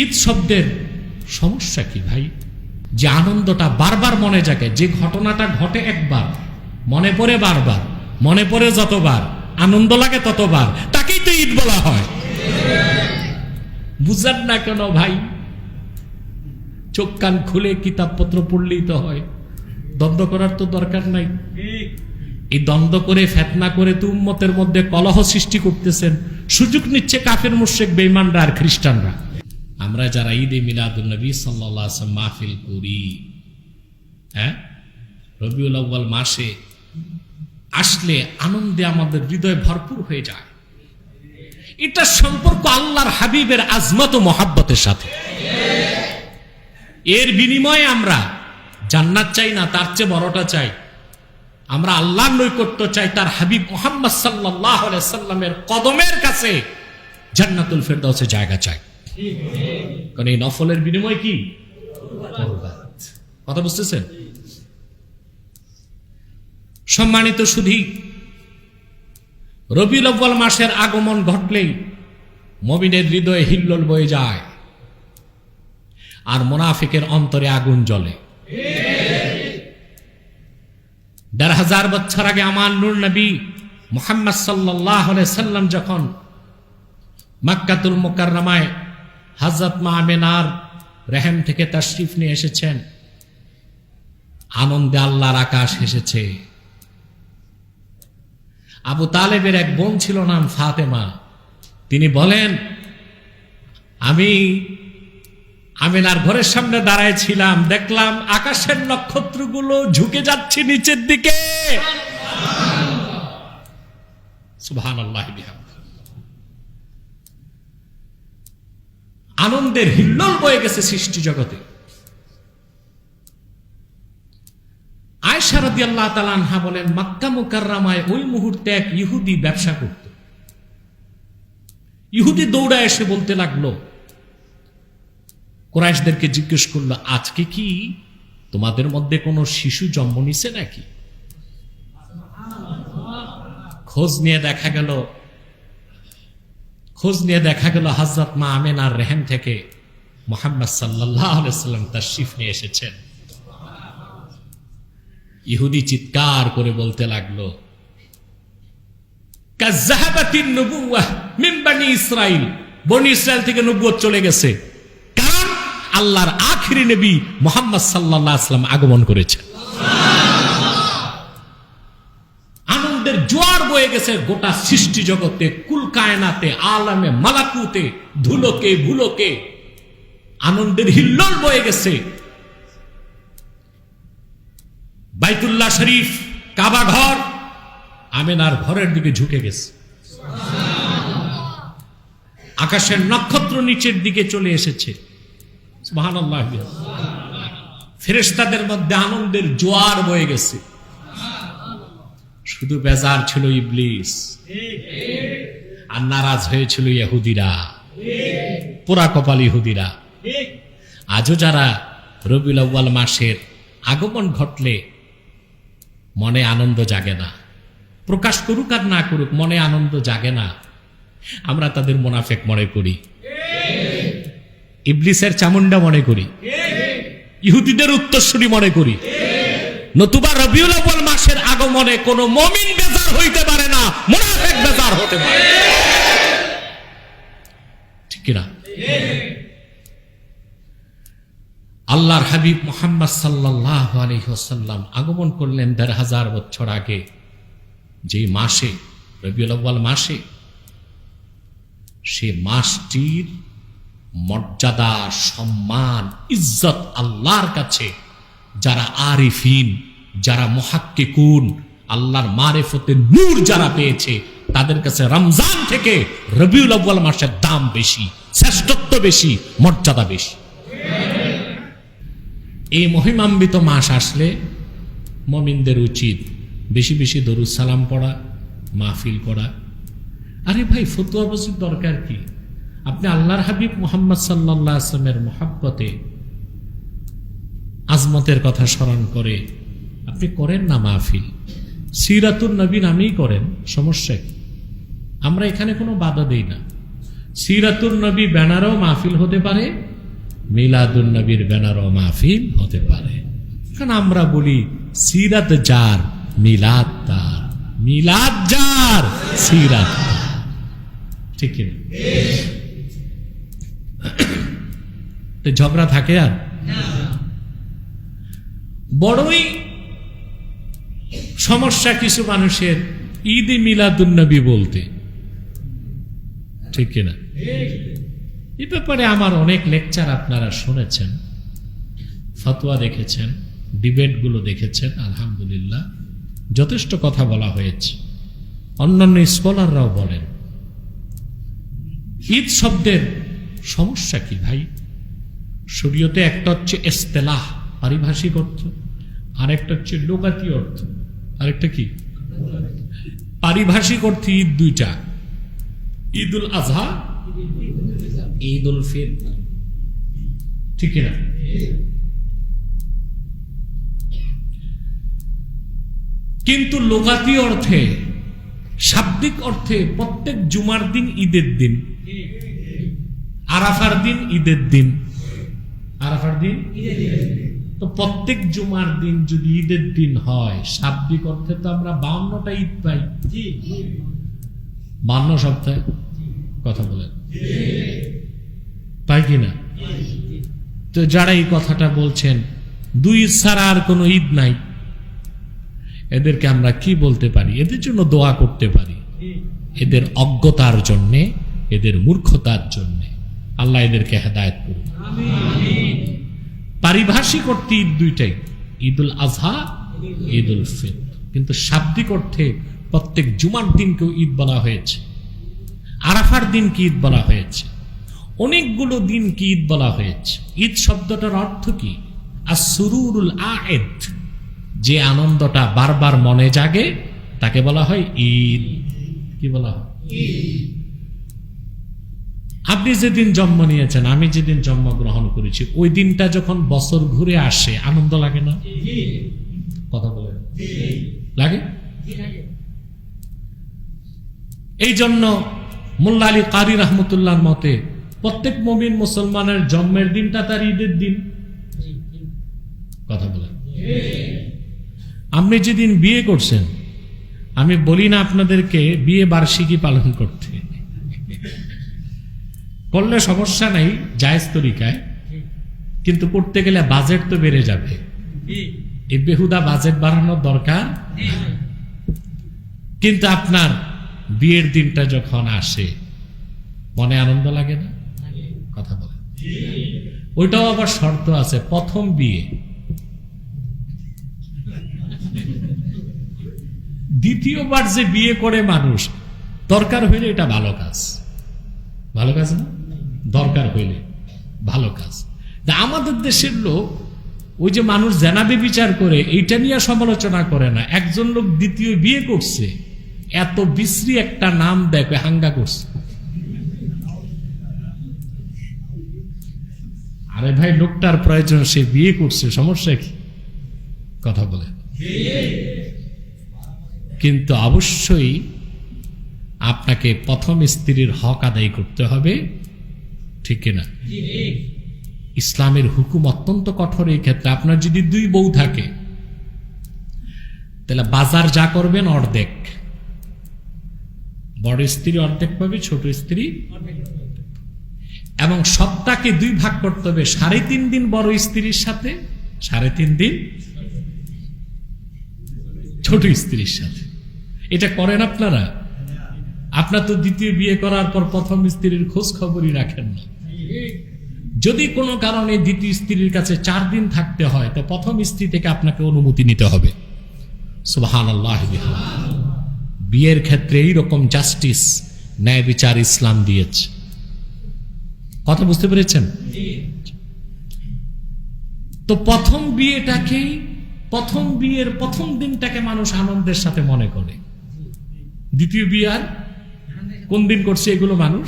ঈদ শব্দের সমস্যা কি ভাই? যে আনন্দটা বারবার মনে জাগে, যে ঘটনাটা ঘটে একবার মনে পড়ে বারবার, মনে পড়ে যতবার আনন্দ লাগে ততবার, তাকেই তো ঈদ বলা হয়। বুঝান না কেন ভাই? চোখ কান খুলে কিতাবপত্র পড়লেই তো হয়, দ্বন্দ্ব করার তো দরকার নাই। এই দ্বন্দ্ব করে ফেতনা করে তো উম্মতের মধ্যে কলহ সৃষ্টি করতেছেন, সুযোগ নিচ্ছে কাফের মুশরিক বেঈমানরা আর খ্রিস্টানরা। আমরা যারা ঈদে মিলাদুন নবী সাল্লাল্লাহু আলাইহি ওয়াসাল্লাম মাহফিল করি, হ্যাঁ, রবিউল আউয়াল মাসে আসলে আনন্দে আমাদের হৃদয় ভরপুর হয়ে যায়। এটা সম্পর্ক আল্লাহর হাবিবের আজমত ও মহাব্বতের সাথে। এর বিনিময়ে আমরা জান্নাত চাই না, তার চেয়ে বড়টা চাই। আমরা আল্লাহর নৈকট্য চাই, তার হাবিব মুহাম্মদ সাল্লাল্লাহু আলাইহি সাল্লামের কদমের কাছে জান্নাতুল ফেরদাউসে জায়গা চাই। কারণ এই নফলের বিনিময় কি? কথা বুঝতেছেন? সম্মানিত সুধী, রবিউল আউয়াল মাসের আগমন ঘটলেই মুমিনের হৃদয়ে হিল্লোল বয়ে যায় আর মুনাফিকের অন্তরে আগুন জ্বলে। ১৫০০ বছর আগে আমার নূর নবী মুহাম্মদ সাল্লাল্লাহু আলাইহি সাল্লাম যখন মক্কাতুল মুকাররমায় হযরত মা আমিনার রহম থেকে তাশরিফ নিয়ে এসেছেন, আনন্দে আল্লাহর আকাশ হেসেছে। আবু তালেবের এক বোন ছিল, নাম ফাতেমা। তিনি বলেন, আমি আমিনার ঘরের সামনে দাঁড়ায় ছিলাম, দেখলাম আকাশের নক্ষত্রগুলো ঝুঁকে যাচ্ছে নিচের দিকে। সুবহানাল্লাহ। আনন্দের হিল্লোল বয়ে গেছে সৃষ্টি জগতে। আয়েশা রাদিয়াল্লাহু তাআলা আনহা বলেন, মক্কা মুকাররমায় ওই মুহূর্তে এক ইহুদি ব্যবসা করত। ইহুদি দৌড়ায় এসে বলতে লাগলো, কুরাইশদেরকে জিজ্ঞেস করলো, আজকে কি তোমাদের মধ্যে কোনো শিশু জন্ম নিছে নাকি? খোঁজ নিয়ে দেখা গেল হযরত মা আমিনার রহম থেকে মুহাম্মদ সাল্লাল্লাহু আলাইহি ওয়াসাল্লাম তাশরিফ নিয়ে এসেছেন। ইহুদি চিৎকার করে বলতে লাগলো, কাযাহাবাতিন নবুওয়াহ মিন বনি ইসরাইল, বনি ইসরাইল থেকে নবুয়ত চলে গেছে। কারণ আল্লাহর আখিরি নবী মুহাম্মদ সাল্লাল্লাহু আলাইহি ওয়াসাল্লাম আগমন করেছেন। আনন্দের জোয়ার বয়ে গেছে গোটা সৃষ্টি জগতে, কুল কায়নাতে, আলামে মালাকুতে, ধুলোকে ভুলোকে আনন্দের হিল্লোল বয়ে গেছে। বাইতুল্লাহ শরীফ, কাবা ঘর আমিনার ঘরের দিকে ঝুঁকে গেছে। আকাশের নক্ষত্র নিচের দিকে চলে এসেছে। সুবহানাল্লাহ। ফেরেশতাদের মধ্যে আনন্দের জোয়ার বয়ে গেছে। শুধু বেজার ছিল ইবলিস, আর নারাজ হয়েছিল ইহুদিরা, পোড়া কপাল ইহুদিরা। আজও যারা রবিউল আউয়াল মাসের আগমন ঘটলে মনে আনন্দ জাগে না, প্রকাশ করুক আর না করুক, মনে আনন্দ জাগে না, আমরা তাদের মুনাফিক মনে করি, ইবলিসের চামুন্ডা মনে করি, ইহুদিদের উত্তরসূরি মনে করি। নতুবা রবিউল আউয়াল মাসের আগমনে কোন মুমিন বেজার হইতে পারে না, মুনাফিক বেজার হতে পারে। ঠিক না? আল্লাহর হাবিব মুহাম্মদ সাল্লাল্লাহু আলাইহি ওয়াসাল্লাম আগমন করলেন ১৫০০ বছর আগে, যে মাসে রবিউল আউয়াল মাসে। সে মাসটির মর্যাদা, সম্মান, ইজ্জত আল্লাহর কাছে যারা আরিফিন, যারা মুহাক্কিকুন, আল্লাহর মারিফতের নূর যারা পেয়েছে, তাদের কাছে রমজান থেকে রবিউল আউয়াল মাসের দাম বেশি, শ্রেষ্ঠত্ব বেশি, মর্যাদা বেশি। এই মহিমান্বিত মাস আসলে মুমিনদের উচিত বেশি বেশি দরুদ সালাম পড়া, মাহফিল করা। আরে ভাই, ফতোয়া বসির দরকার কি? আপনি আল্লাহর হাবিব মুহাম্মদ সাল্লাল্লাহু আলাইহি ওয়াসাল্লামের মহব্বতে, আজমতের কথা স্মরণ করে আপনি করেন না মাহফিল, সিরাতুন নবী নামেই করেন, সমস্যা কি? আমরা এখানে কোনো বাধা দেই না। সিরাতুন নবী ব্যানারও মাহফিল হতে পারে, মিলাদুন নবীর ব্যানারও মাহফিল হতে পারে। কারণ আমরা বলি সিরাত যার মিলাদ তার, মিলাদ যার সিরাত তার। ঠিক না? তো ঝগড়া থাকে আর বড়ই সমস্যা কিছু মানুষের ঈদে মিলাদুন নবী বলতে। ঠিক কিনা? এ ব্যাপারে আমার অনেক লেকচার আপনারা শুনেছেন, ফতোয়া দেখেছেন, ডিবেটগুলো দেখেছেন। আলহামদুলিল্লাহ যথেষ্ট কথা বলা হয়েছে। অন্যান্য স্কলাররাও বলেন ঈদ শব্দের সমস্যা কি ভাই? শরীয়তে একটা হচ্ছে ইস্তেলাহ, পারিভাষিক অর্থ, আরেকটা হচ্ছে লোকাতি অর্থ, আরেকটা কি পারিভাষিক অর্থে ঈদ দুইটা, ঈদুল আজহা, ঈদুল ফিতর। ঠিক না? কিন্তু লোকাতি অর্থে, শাব্দিক অর্থে প্রত্যেক জুমার দিন ঈদের দিন, আরাফার দিন ঈদের দিন, আরাফার দিন। তো প্রত্যেক জুমার দিন যদি ঈদের দিন হয়, শাব্দিক অর্থে তো আমরা 52টা ঈদ পাই। 52 সপ্তাহে কথা বলেন পাই কিনা? তো যারা এই কথাটা বলছেন দুই ঈদ ছাড়া আর কোনো ঈদ নাই, এদেরকে আমরা কি বলতে পারি? এদের জন্য দোয়া করতে পারি, এদের অজ্ঞতার জন্যে, এদের মূর্খতার জন্যে। আল্লাহ এদেরকে হেদায়েত করুন। পারিভাষিক অর্থে ঈদ দুইটাই, ঈদুল আজহা, ঈদুল ফিতর। কিন্তু শাব্দিক অর্থে প্রত্যেক জুমার দিনকেও ঈদ বলা হয়েছে, আরাফার দিনকে ঈদ বলা হয়েছে, অনেকগুলো দিনকে ঈদ বলা হয়েছে। ঈদ শব্দটার অর্থ কি? আসরুরুল আয়েদ, যে আনন্দটা বারবার মনে জাগে তাকে বলা হয় ঈদ। কি বলা হয়? আপনি যেদিন জন্ম নিয়েছেন, আমি যেদিন জন্মগ্রহণ করেছি, ওই দিনটা যখন বছর ঘুরে আসে আনন্দ লাগে না? কথা বলেন, লাগে? এই জন্য মোল্লা আলী কারি রহমতুল্লাহর মতে প্রত্যেক মুমিন মুসলমানের জন্মের দিনটা তার ঈদের দিন। কথা বলেন। আপনি যেদিন বিয়ে করছেন, আমি বলি না আপনাদেরকে বিয়ে বার্ষিকী পালন করতে, করলে সমস্যা নাই জায়েজ তরিকায়, কিন্তু করতে গেলে বাজেট তো বেড়ে যাবে। এই বেহুদা বাজেট বাড়ানোর দরকার। কিন্তু আপনার বিয়ের দিনটা যখন আসে মনে আনন্দ লাগে না? কথা বলে। ওইটাও আবার শর্ত আছে, প্রথম বিয়ে। দ্বিতীয়বার যে বিয়ে করে মানুষ, দরকার হইলে এটা ভালো কাজ। ভালো কাজ না? দরকার হইলে ভালো কাজ। আমাদের দেশের লোক ওই যে মানুষ জেনাবে বিচার করে, এইটা নিয়ে সমালোচনা করে না। একজন লোক দ্বিতীয় বিয়ে করছে, এত বিশ্রী একটা নাম দেখে হাঙ্গা করছে। আরে ভাই, লোকটার প্রয়োজন, সে বিয়ে করছে, সমস্যা কি? কথা বলে। কিন্তু অবশ্যই আপনাকে প্রথম স্ত্রীর হক আদায় করতে হবে। ঠিক কিনা? ইসলামের হুকুম অত্যন্ত কঠোর এই ক্ষেত্রে। আপনার যদি 2 বউ থাকে, তাহলে বাজার যা করবেন অর্ধেক, বড় স্ত্রী অর্ধেক পাবে, ছোট স্ত্রী, এবং সপ্তাহকে 2 ভাগ করতে হবে। 3.5 দিন বড় স্ত্রীর সাথে, 3.5 দিন ছোট স্ত্রীর সাথে। এটা করেন আপনারা? আপনার তো দ্বিতীয় বিয়ে করার পর প্রথম স্ত্রীর খোঁজ খবরই রাখেন না। যদি কোনো কারণে দ্বিতীয় স্ত্রীর কাছে 4 দিন থাকতে হয়, তো প্রথম স্ত্রী থেকে আপনাকে অনুমতি নিতে হবে। সুবহানাল্লাহ। বিয়ের ক্ষেত্রে এইরকম জাস্টিস, ন্যায় বিচার ইসলাম দিয়েছে। কথা বুঝতে পেরেছেন? তো প্রথম বিয়েটাকেই, প্রথম বিয়ের প্রথম দিনটাকে মানুষ আনন্দের সাথে মনে করে। দ্বিতীয় বিয়ে আর কোন দিন করছে এগুলো মানুষ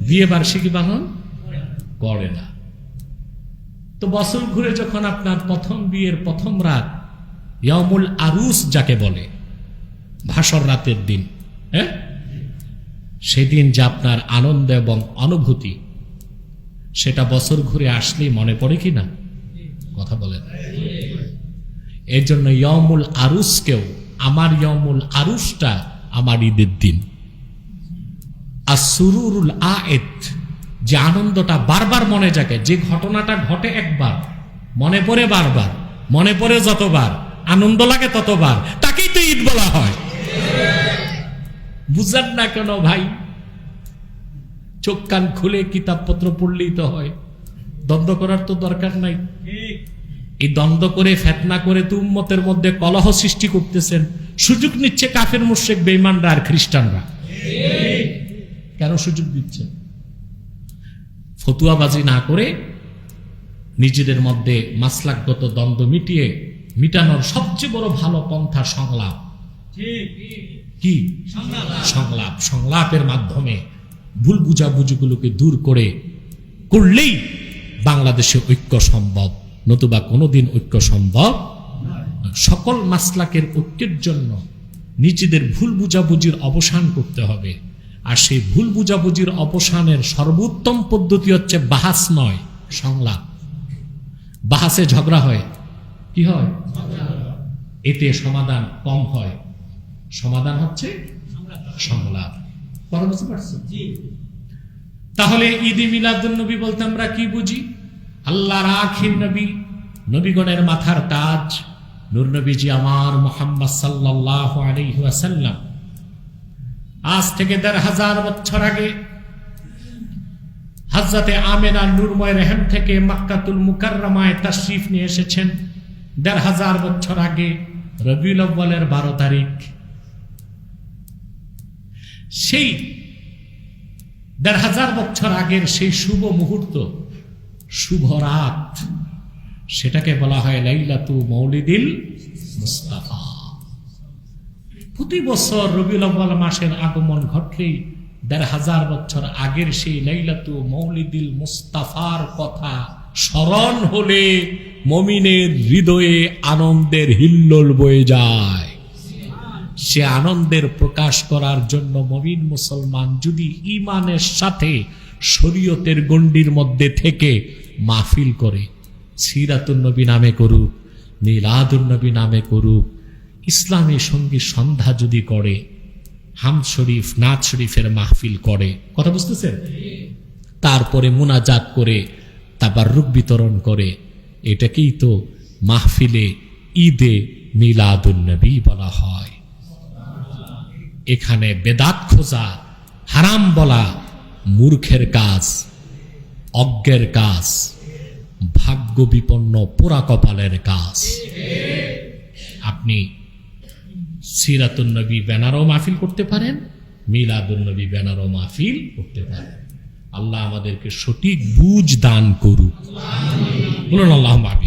বিয়ে বার্ষিকী পালন করে না। তো বছর ঘুরে যখন আপনার প্রথম বিয়ের প্রথম রাত, ইয়ামুল আরুস যাকে বলে, ভাসর রাতের দিন, সেদিন যে আপনার আনন্দ এবং অনুভূতি, সেটা বছর ঘুরে আসলেই মনে পড়ে কি না? কথা বলেন। এর জন্য ইয়মুল আরুসকেও, আমার ইয়মুল আরুসটা আমার ঈদের দিন। আর সুরুরুল আয়েত, যে আনন্দটা বারবার মনে জাগে, যে ঘটনাটা ঘটে একবার মনে পড়ে বারবার, মনে পড়ে যতবার আনন্দ লাগে ততবার, তাকেই তো ঈদ বলা হয়। বুঝলেন না কেন ভাই? চোখ কান খুলে কিতাবপত্র পড়লেই তো হয়, দ্বন্দ্ব করার তো দরকার নাই। এই দ্বন্দ্ব করে ফিতনা করে তো উম্মতের মধ্যে কলহ সৃষ্টি করতেছেন, সুযোগ নিচ্ছে কাফের মুশরিক বেঈমানরা আর খ্রিস্টানরা। কেন সুযোগ দিচ্ছেন? ফতুয়াবাজি না করে নিজেদের মধ্যে মাসলাকগত দ্বন্দ্ব মিটানোর সবচেয়ে বড় ভালো পন্থা সংলাপ। কি সংলাপ? সংলাপের মাধ্যমে ভুল বুঝাবুঝিগুলোকে দূর করলেই বাংলাদেশে ঐক্য সম্ভব, নতুবা কোনোদিন ঐক্য সম্ভব। সকল মাসলাকের ঐক্যের জন্য নিজেদের ভুল বুঝাবুঝির অবসান করতে হবে। আর সেই ভুল বুঝাবুঝির অবসানের সর্বোত্তম পদ্ধতি হচ্ছে বাহাস নয়, সংলাপ। বাহাসে ঝগড়া হয়, কি হয়? এতে সমাধান কম হয়। সমাধান হচ্ছে সংলাপ। বুঝতে পারছেন? তাহলে ঈদে মিলাদুন নবী বলতে আমরা কি বুঝি? আল্লাহর আখির নবী, নবীগণের মাথার তাজ, নূর নবীজি আমার মুহাম্মদ সাল্লাল্লাহু আলাইহি ওয়াসাল্লাম আজ থেকে ১৫০০ বছর আগে হযরতে আমেনা নূরময় রেহেম থেকে মক্কাতুল মুকাররমায় তাশরীফ নিয়ে এসেছেন। ১৫০০ বছর আগে রবিউল আউয়ালের ১২ তারিখ। সেই ১৫০০ বছর আগের সেই শুভ মুহূর্ত, শুভ রাত, সেটাকে বলা হয় লাইলাতু মাউলিদিল মুস্তাফা। প্রতি বছর রবিউল আউয়াল মাসের আগমন ঘটলেই ১৫০০ বছর আগের সেই লাইলাতু মাউলিদিল মুস্তাফার কথা স্মরণ হলে মুমিনের হৃদয়ে আনন্দের হিল্লোল বয়ে যায়। সে আনন্দের প্রকাশ করার জন্য মুমিন মুসলমান যদি ঈমানের সাথে শরীয়তের গণ্ডির মধ্যে থেকে মাহফিল করে, সিরাতুন নবী নামে করুক, মিলাদুন নবী নামে করুক, ইসলামী সঙ্গীত সন্ধ্যা যদি করে, হামদ শরীফ, নাত শরীফের মাহফিল করে, কথা বুঝতেছেন? তারপরে মুনাজাত করে তাবাররুক বিতরণ করে, এটাকেই তো মাহফিলে ঈদে মিলাদুন নবী বলা হয়। এখানে বেদাত খোঁজা, হারাম বলা মূর্খের কাজ, অজ্ঞের কাজ, ভাগ্য বিপন্ন পোড়া কপালের কাজ। আপনি সিরাতুন নবী ব্যানারও মাহফিল করতে পারেন, মিলাদুন নবী ব্যানারও মাহফিল করতে পারেন। আল্লাহ আমাদেরকে সঠিক বুঝ দান করুক। বলুন আল্লাহুম্মা আমিন।